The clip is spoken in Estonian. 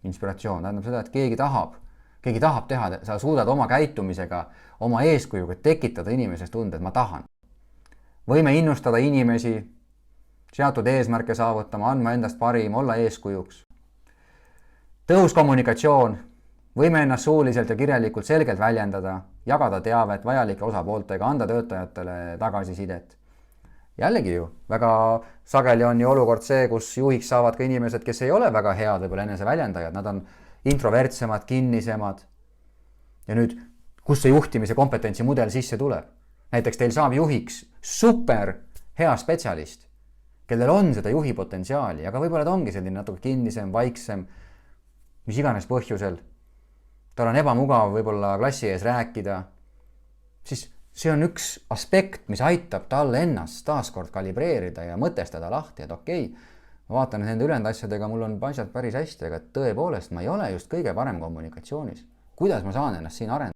inspiratsioon tähendab seda, et keegi tahab teha, sa suudad oma käitumisega, oma eeskujuga tekitada inimeses tunde, et ma tahan. Võime innustada inimesi, seatud eesmärke saavutama, andma endast parim, olla eeskujuks. Tõhus kommunikatsioon, võime ennast suuliselt ja kirjalikult selgelt väljendada, jagada teavet vajalike osapooltega, anda töötajatele tagasisidet. Jällegi ju, väga sageli on ju olukord see, kus juhiks saavad ka inimesed, kes ei ole väga head võib-olla enese väljendajad, nad on introvertsemad, kinnisemad. Ja nüüd, kus see juhtimise kompetentsi mudel sisse tuleb? Näiteks teil saab juhiks super hea spetsialist, kellel on seda juhi potentsiaali, aga võib-olla ta ongi selline natuke kinnisem, vaiksem, mis iganes põhjusel. Tal on ebamugav võib-olla klassi ees rääkida, siis see on üks aspekt, mis aitab tal ennast taaskord kalibreerida ja mõtestada lahti, et okei, ma vaatan nende ülejäänud asjadega, mul on asjad päris hästi, aga tõepoolest ma ei ole just kõige parem kommunikatsioonis. Kuidas ma saan ennast siin arendada?